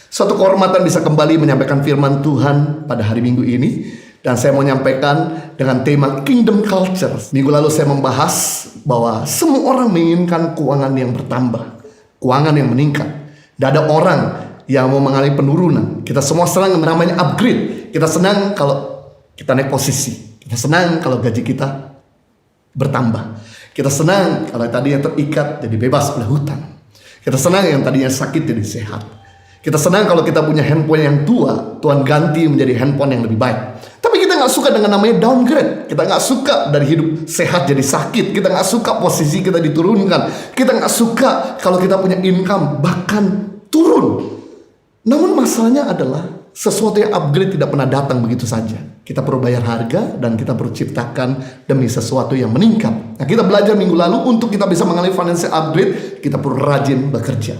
Suatu kehormatan bisa kembali menyampaikan firman Tuhan pada hari Minggu ini. Dan saya mau menyampaikan dengan tema Kingdom Culture. Minggu lalu saya membahas bahwa semua orang menginginkan keuangan yang bertambah, keuangan yang meningkat. Tidak ada orang yang mau mengalami penurunan. Kita semua senang yang namanya upgrade. Kita senang kalau kita naik posisi. Kita senang kalau gaji kita bertambah. Kita senang kalau tadinya terikat jadi bebas oleh hutang. Kita senang yang tadinya sakit jadi sehat. Kita senang kalau kita punya handphone yang tua, Tuhan ganti menjadi handphone yang lebih baik. Tapi kita gak suka dengan namanya downgrade. Kita gak suka dari hidup sehat jadi sakit. Kita gak suka posisi kita diturunkan. Kita gak suka kalau kita punya income bahkan turun. Namun masalahnya adalah sesuatu yang upgrade tidak pernah datang begitu saja. Kita perlu bayar harga dan kita perlu ciptakan demi sesuatu yang meningkat. Nah, kita belajar minggu lalu untuk kita bisa mengalami financial upgrade, kita perlu rajin bekerja.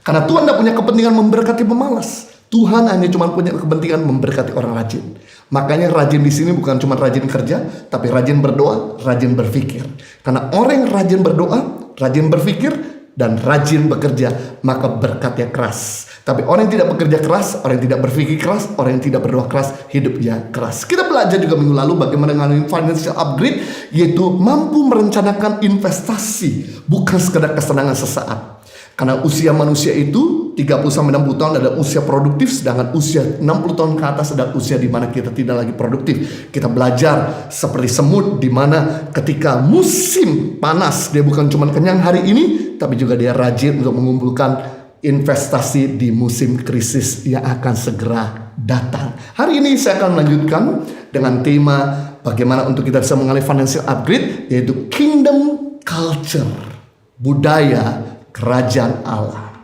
Karena Tuhan tidak punya kepentingan memberkati pemalas. Tuhan hanya cuma punya kepentingan memberkati orang rajin. Makanya rajin di sini bukan cuma rajin kerja, tapi rajin berdoa, rajin berpikir. Karena orang yang rajin berdoa, rajin berpikir, dan rajin bekerja, maka berkatnya keras. Tapi orang yang tidak bekerja keras, orang yang tidak berpikir keras, orang yang tidak berdoa keras, hidupnya keras. Kita belajar juga minggu lalu bagaimana mengalami financial upgrade, yaitu mampu merencanakan investasi, bukan sekedar kesenangan sesaat. Karena usia manusia itu 30-60 tahun adalah usia produktif, sedangkan usia 60 tahun ke atas adalah usia di mana kita tidak lagi produktif. Kita belajar seperti semut, di mana ketika musim panas dia bukan cuma kenyang hari ini, tapi juga dia rajin untuk mengumpulkan investasi di musim krisis yang akan segera datang. Hari ini saya akan melanjutkan dengan tema bagaimana untuk kita bisa mengalami financial upgrade, yaitu Kingdom Culture, budaya Kerajaan Allah.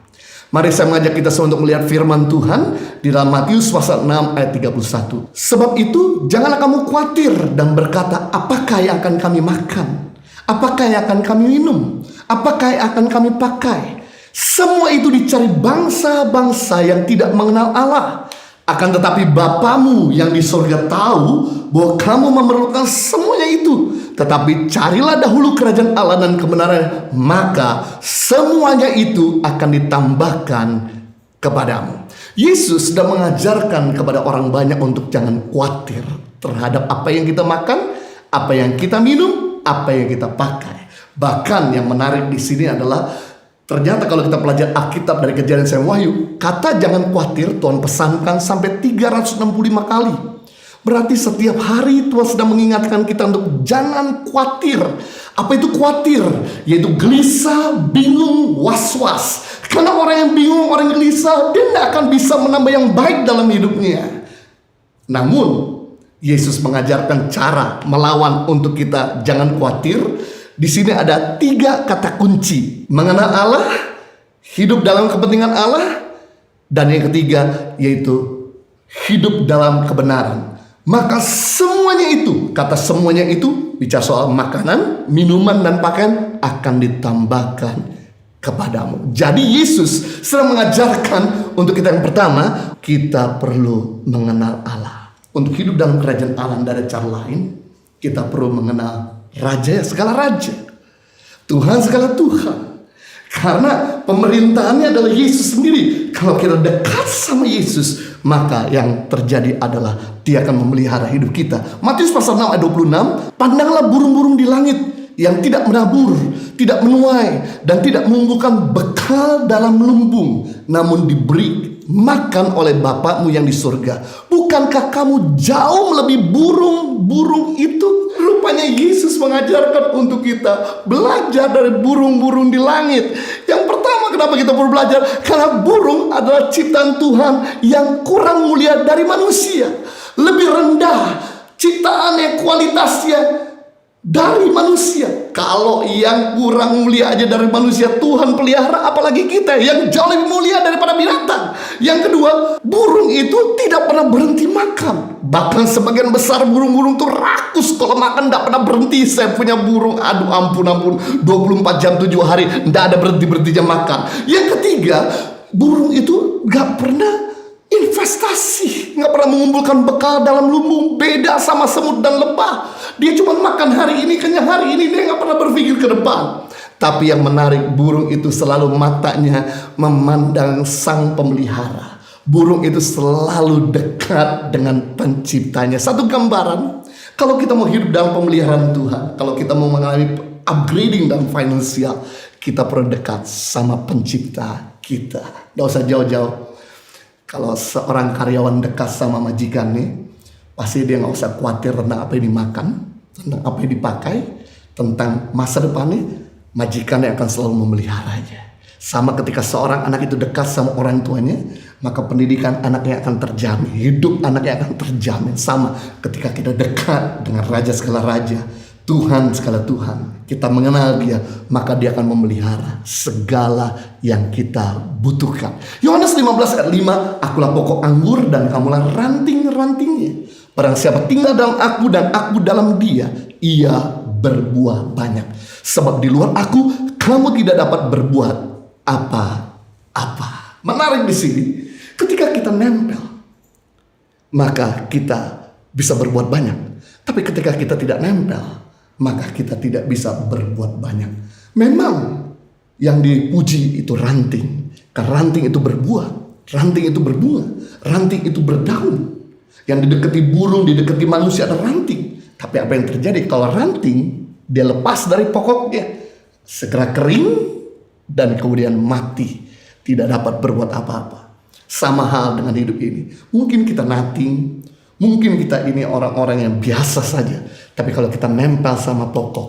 Mari saya mengajak kita semua untuk melihat firman Tuhan di dalam Matius pasal 6 ayat 31. Sebab itu janganlah kamu khawatir dan berkata, apakah yang akan kami makan? Apakah yang akan kami minum? Apakah yang akan kami pakai? Semua itu dicari bangsa-bangsa yang tidak mengenal Allah. Akan tetapi Bapamu yang di surga tahu bahwa kamu memerlukan semuanya itu. Tetapi carilah dahulu kerajaan Allah dan kebenaran, maka semuanya itu akan ditambahkan kepadamu. Yesus sudah mengajarkan kepada orang banyak untuk jangan khawatir terhadap apa yang kita makan, apa yang kita minum, apa yang kita pakai. Bahkan yang menarik di sini adalah ternyata kalau kita pelajari Alkitab dari Kejadian sampai Wahyu, kata jangan khawatir Tuhan pesankan sampai 365 kali. Berarti setiap hari Tuhan sedang mengingatkan kita untuk jangan khawatir. Apa itu khawatir? Yaitu gelisah, bingung, was-was. Karena orang yang bingung, orang yang gelisah, dia tidak akan bisa menambah yang baik dalam hidupnya. Namun Yesus mengajarkan cara melawan untuk kita jangan khawatir. Di sini ada 3 kata kunci: mengenal Allah, hidup dalam kepentingan Allah, dan yang ketiga yaitu hidup dalam kebenaran. Maka semuanya itu, kata semuanya itu bicara soal makanan, minuman, dan pakaian akan ditambahkan kepadamu. Jadi Yesus sedang mengajarkan untuk kita yang pertama, kita perlu mengenal Allah. Untuk hidup dalam kerajaan Allah dari cara lain, kita perlu mengenal Raja segala raja, Tuhan segala Tuhan. Karena pemerintahannya adalah Yesus sendiri. Kalau kita dekat sama Yesus, maka yang terjadi adalah Dia akan memelihara hidup kita. Matius pasal 6 ayat 26, pandanglah burung-burung di langit yang tidak menabur, tidak menuai, dan tidak mengumpulkan bekal dalam lumbung, namun diberi makan oleh Bapakmu yang di surga. Bukankah kamu jauh melebihi burung-burung itu? Rupanya Yesus mengajarkan untuk kita belajar dari burung-burung di langit. Yang pertama, kenapa kita perlu belajar? Karena burung adalah ciptaan Tuhan yang kurang mulia dari manusia. Lebih rendah ciptaannya, kualitasnya dari manusia. Kalau yang kurang mulia aja dari manusia Tuhan pelihara, apalagi kita yang jauh lebih mulia daripada binatang. Yang kedua, burung itu tidak pernah berhenti makan. Bahkan sebagian besar burung-burung itu rakus kalau makan, tidak pernah berhenti. Saya punya burung, aduh ampun 24 jam 7 hari tidak ada berhenti-berhentinya makan. Yang ketiga, burung itu gak pernah investasi, nggak pernah mengumpulkan bekal dalam lumbung. Beda sama semut dan lebah. Dia cuma makan hari ini, kenyang hari ini, dia nggak pernah berpikir ke depan. Tapi yang menarik, burung itu selalu matanya memandang sang pemelihara. Burung itu selalu dekat dengan penciptanya. Satu gambaran, kalau kita mau hidup dalam pemeliharaan Tuhan, kalau kita mau mengalami upgrading dalam finansial, kita perlu dekat sama pencipta kita. Gak usah jauh-jauh. Kalau seorang karyawan dekat sama majikannya, pasti dia gak usah khawatir tentang apa yang dimakan, tentang apa yang dipakai, tentang masa depannya. Majikannya akan selalu memeliharanya. Sama ketika seorang anak itu dekat sama orang tuanya, maka pendidikan anaknya akan terjamin, hidup anaknya akan terjamin. Sama ketika kita dekat dengan Raja segala Raja, Tuhan segala Tuhan, kita mengenal Dia, maka Dia akan memelihara segala yang kita butuhkan. Yohanes 15 ayat 5, akulah pokok anggur dan kamulah ranting-rantingnya. Barang siapa tinggal dalam aku dan aku dalam dia, ia berbuah banyak. Sebab di luar aku, kamu tidak dapat berbuat apa-apa. Menarik di sini, ketika kita nempel, maka kita bisa berbuat banyak. Tapi ketika kita tidak nempel, maka kita tidak bisa berbuat banyak. Memang yang dipuji itu ranting, karena ranting itu berbuah, ranting itu berbunga, ranting itu berdaun. Yang didekati burung, didekati manusia ada ranting. Tapi apa yang terjadi kalau ranting dia lepas dari pokoknya, segera kering dan kemudian mati, tidak dapat berbuat apa-apa. Sama hal dengan hidup ini. Mungkin kita nothing, mungkin kita ini orang-orang yang biasa saja. Tapi kalau kita nempel sama pokok,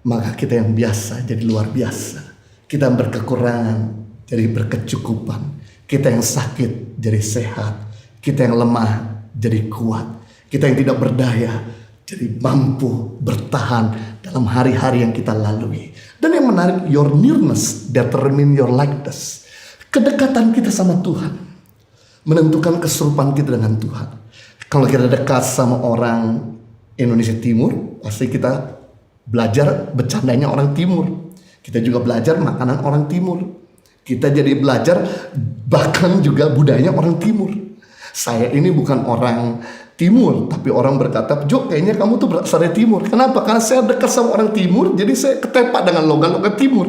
maka kita yang biasa jadi luar biasa. Kita yang berkekurangan jadi berkecukupan. Kita yang sakit jadi sehat. Kita yang lemah jadi kuat. Kita yang tidak berdaya jadi mampu bertahan dalam hari-hari yang kita lalui. Dan yang menarik, your nearness determine your likeness. Kedekatan kita sama Tuhan menentukan keserupaan kita dengan Tuhan. Kalau kita dekat sama orang Indonesia Timur, pasti kita belajar bercandanya orang Timur. Kita juga belajar makanan orang Timur. Kita jadi belajar bahkan juga budayanya orang Timur. Saya ini bukan orang Timur, tapi orang berkata, Jo, kayaknya kamu tuh berasal dari Timur. Kenapa? Karena saya dekat sama orang Timur, jadi saya ketepak dengan logat-logat Timur.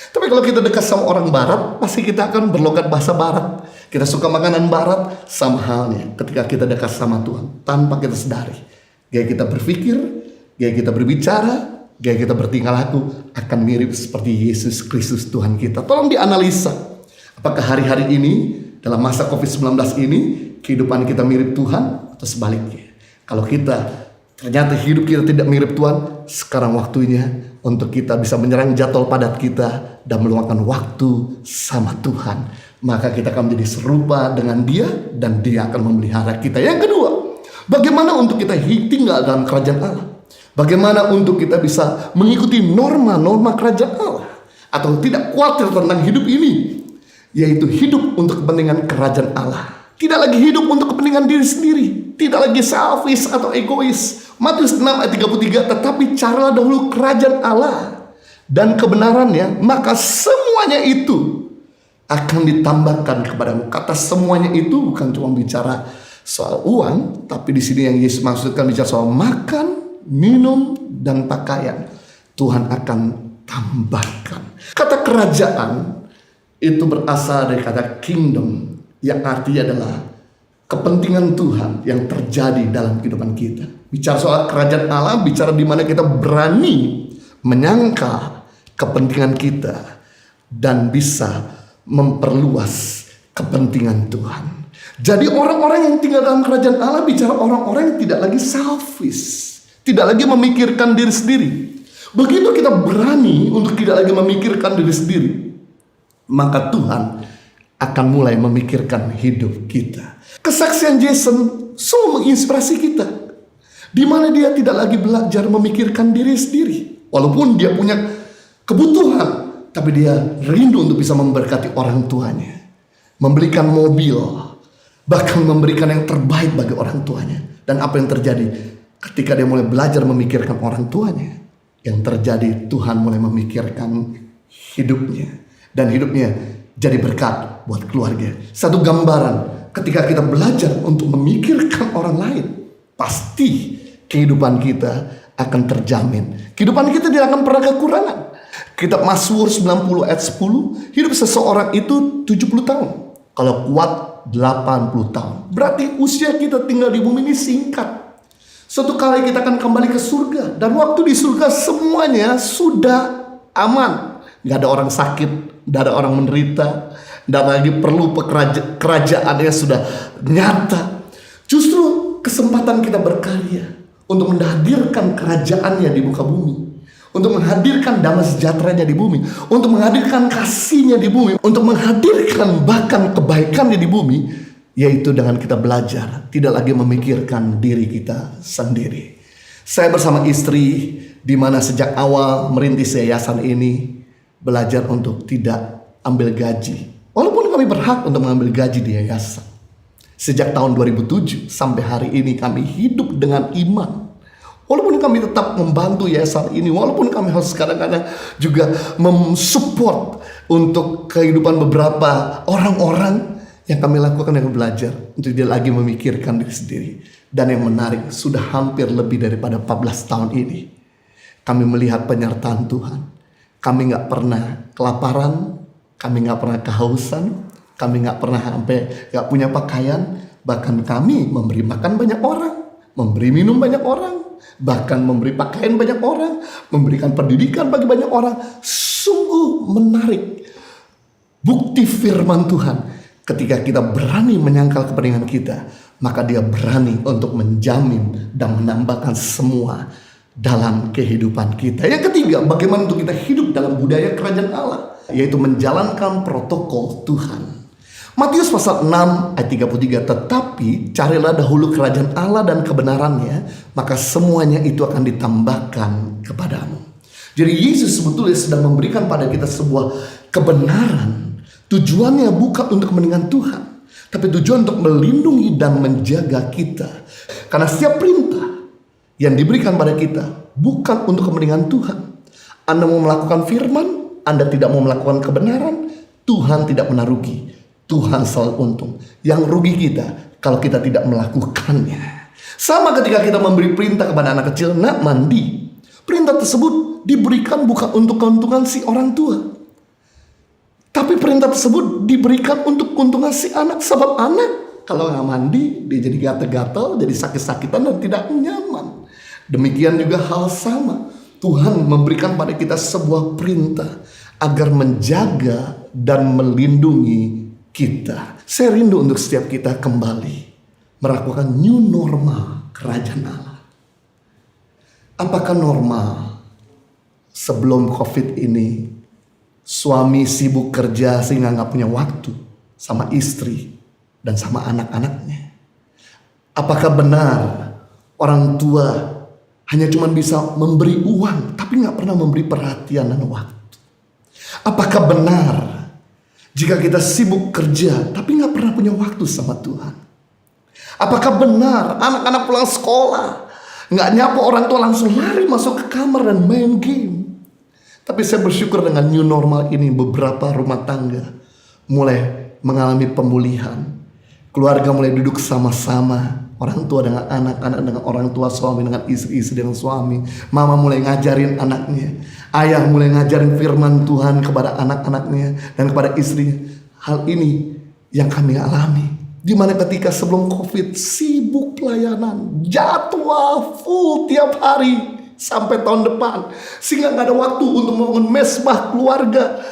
Tapi kalau kita dekat sama orang Barat, pasti kita akan berlogat bahasa Barat. Kita suka makanan Barat, sama halnya ketika kita dekat sama Tuhan, tanpa kita sadari. Gaya kita berpikir, gaya kita berbicara, gaya kita bertingkah laku akan mirip seperti Yesus Kristus Tuhan kita. Tolong dianalisa, apakah hari-hari ini, dalam masa COVID-19 ini, kehidupan kita mirip Tuhan atau sebaliknya. Kalau kita ternyata hidup kita tidak mirip Tuhan, sekarang waktunya untuk kita bisa menyerang jadwal padat kita dan meluangkan waktu sama Tuhan. Maka kita akan menjadi serupa dengan Dia dan Dia akan memelihara kita. Yang kedua, bagaimana untuk kita tinggal dalam kerajaan Allah? Bagaimana untuk kita bisa mengikuti norma-norma kerajaan Allah? Atau tidak khawatir tentang hidup ini, yaitu hidup untuk kepentingan kerajaan Allah. Tidak lagi hidup untuk kepentingan diri sendiri. Tidak lagi selfish atau egois. Matius 6 ayat 33, tetapi carilah dahulu kerajaan Allah dan kebenarannya, maka semuanya itu akan ditambahkan kepadamu. Kata semuanya itu bukan cuma bicara soal uang, tapi di sini yang Yesus maksudkan bicara soal makan, minum, dan pakaian. Tuhan akan tambahkan. Kata kerajaan itu berasal dari kata kingdom, yang artinya adalah kepentingan Tuhan yang terjadi dalam kehidupan kita. Bicara soal kerajaan Allah, bicara di mana kita berani menyangka kepentingan kita dan bisa memperluas kepentingan Tuhan. Jadi orang-orang yang tinggal dalam kerajaan Allah bicara orang-orang yang tidak lagi selfish, tidak lagi memikirkan diri sendiri. Begitu kita berani untuk tidak lagi memikirkan diri sendiri, maka Tuhan akan mulai memikirkan hidup kita. Kesaksian Jason sungguh menginspirasi kita, di mana dia tidak lagi belajar memikirkan diri sendiri. Walaupun dia punya kebutuhan, tapi dia rindu untuk bisa memberkati orang tuanya, membelikan mobil, bahkan memberikan yang terbaik bagi orang tuanya. Dan apa yang terjadi ketika dia mulai belajar memikirkan orang tuanya? Yang terjadi, Tuhan mulai memikirkan hidupnya, dan hidupnya jadi berkat buat keluarga. Satu gambaran, ketika kita belajar untuk memikirkan orang lain, pasti kehidupan kita akan terjamin. Kehidupan kita tidak akan pernah kekurangan. Kitab Mazmur 90 ayat 10, hidup seseorang itu 70 tahun. Kalau kuat 80 tahun. Berarti usia kita tinggal di bumi ini singkat. Suatu kali kita akan kembali ke surga. Dan waktu di surga semuanya sudah aman. Gak ada orang sakit, gak ada orang menderita, gak lagi perlu kerajaannya sudah nyata. Justru kesempatan kita berkarya untuk menghadirkan kerajaannya di muka bumi, untuk menghadirkan damai sejahteranya di bumi, untuk menghadirkan kasihnya di bumi, untuk menghadirkan bahkan kebaikannya di bumi, yaitu dengan kita belajar tidak lagi memikirkan diri kita sendiri. Saya bersama istri, di mana sejak awal merintis yayasan ini, belajar untuk tidak ambil gaji, walaupun kami berhak untuk mengambil gaji di yayasan. Sejak tahun 2007 sampai hari ini kami hidup dengan iman. Walaupun kami tetap membantu yayasan ini, walaupun kami harus kadang-kadang juga mensupport untuk kehidupan beberapa orang-orang, yang kami lakukan dengan belajar untuk tidak lagi memikirkan diri sendiri. Dan yang menarik, sudah hampir lebih daripada 14 tahun ini kami melihat penyertaan Tuhan. Kami gak pernah kelaparan, kami gak pernah kehausan, kami gak pernah sampai gak punya pakaian. Bahkan kami memberi makan banyak orang, memberi minum banyak orang, bahkan memberi pakaian banyak orang, memberikan pendidikan bagi banyak orang. Sungguh menarik bukti firman Tuhan. Ketika kita berani menyangkal kepentingan kita, maka Dia berani untuk menjamin dan menambahkan semua dalam kehidupan kita. Yang ketiga, bagaimana untuk kita hidup dalam budaya kerajaan Allah, yaitu menjalankan protokol Tuhan. Matius pasal 6 ayat 33, tetapi carilah dahulu kerajaan Allah dan kebenarannya, maka semuanya itu akan ditambahkan kepadamu. Jadi Yesus sebetulnya sedang memberikan pada kita sebuah kebenaran. Tujuannya bukan untuk kepentingan Tuhan, tapi tujuan untuk melindungi dan menjaga kita. Karena setiap perintah yang diberikan pada kita bukan untuk kepentingan Tuhan. Anda mau melakukan firman, Anda tidak mau melakukan kebenaran, Tuhan tidak pernah rugi. Tuhan selalu untung. Yang rugi kita kalau kita tidak melakukannya. Sama ketika kita memberi perintah kepada anak kecil, nak mandi. Perintah tersebut diberikan bukan untuk keuntungan si orang tua, tapi perintah tersebut diberikan untuk keuntungan si anak. Sebab anak kalau nggak mandi, dia jadi gatal-gatal, jadi sakit-sakitan dan tidak nyaman. Demikian juga hal sama. Tuhan memberikan pada kita sebuah perintah agar menjaga dan melindungi kita. Saya rindu untuk setiap kita kembali melakukan new normal kerajaan Allah. Apakah normal sebelum COVID ini suami sibuk kerja sehingga gak punya waktu sama istri dan sama anak-anaknya? Apakah benar orang tua hanya cuma bisa memberi uang tapi gak pernah memberi perhatian dan waktu? Apakah benar jika kita sibuk kerja tapi gak pernah punya waktu sama Tuhan? Apakah benar anak-anak pulang sekolah gak nyapa orang tua, langsung lari masuk ke kamar dan main game? Tapi saya bersyukur dengan new normal ini, beberapa rumah tangga mulai mengalami pemulihan. Keluarga mulai duduk sama-sama, orang tua dengan anak-anak dengan orang tua, suami dengan istri dengan suami. Mama mulai ngajarin anaknya, ayah mulai ngajarin firman Tuhan kepada anak-anaknya dan kepada istrinya. Hal ini yang kami alami, di mana ketika sebelum COVID sibuk pelayanan, jadwal full tiap hari sampai tahun depan, sehingga gak ada waktu untuk membangun mesbah keluarga.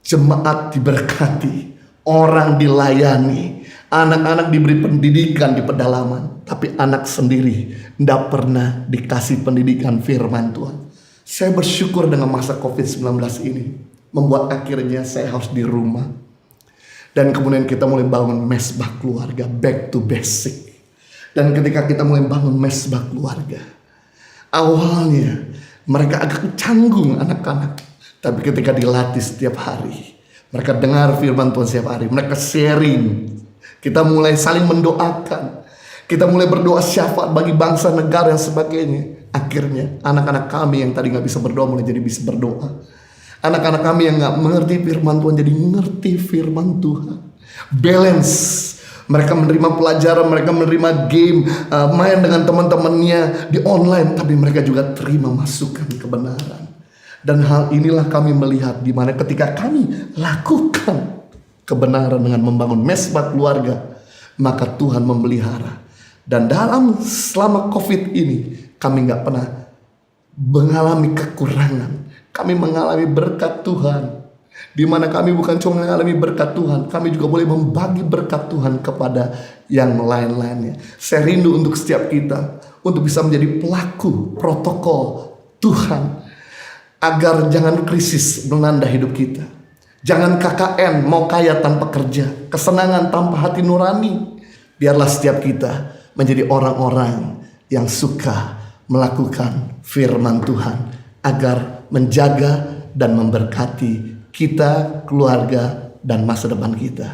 Jemaat diberkati, orang dilayani, anak-anak diberi pendidikan di pedalaman, tapi anak sendiri gak pernah dikasih pendidikan firman Tuhan. Saya bersyukur dengan masa COVID-19 ini membuat akhirnya saya harus di rumah. Dan kemudian kita mulai bangun mesbah keluarga, back to basic. Dan ketika kita mulai bangun mesbah keluarga, awalnya mereka agak canggung anak-anak, tapi ketika dilatih setiap hari, mereka dengar firman Tuhan setiap hari, mereka sharing, kita mulai saling mendoakan, kita mulai berdoa syafaat bagi bangsa, negara dan sebagainya. Akhirnya anak-anak kami yang tadi gak bisa berdoa mulai jadi bisa berdoa. Anak-anak kami yang gak mengerti firman Tuhan jadi mengerti firman Tuhan. Balance. Mereka menerima pelajaran, mereka menerima game, main dengan teman-temannya di online, tapi mereka juga terima masukan kebenaran. Dan hal inilah kami melihat di mana ketika kami lakukan kebenaran, dengan membangun mesbah keluarga, maka Tuhan memelihara. Dan selama COVID ini kami gak pernah mengalami kekurangan. Kami mengalami berkat Tuhan, di mana kami bukan cuma mengalami berkat Tuhan, kami juga boleh membagi berkat Tuhan kepada yang lain-lainnya. Saya rindu untuk setiap kita untuk bisa menjadi pelaku protokol Tuhan, agar jangan krisis melanda hidup kita. Jangan KKN, mau kaya tanpa kerja, kesenangan tanpa hati nurani. Biarlah setiap kita menjadi orang-orang yang suka melakukan firman Tuhan, agar menjaga dan memberkati kita, keluarga, dan masa depan kita.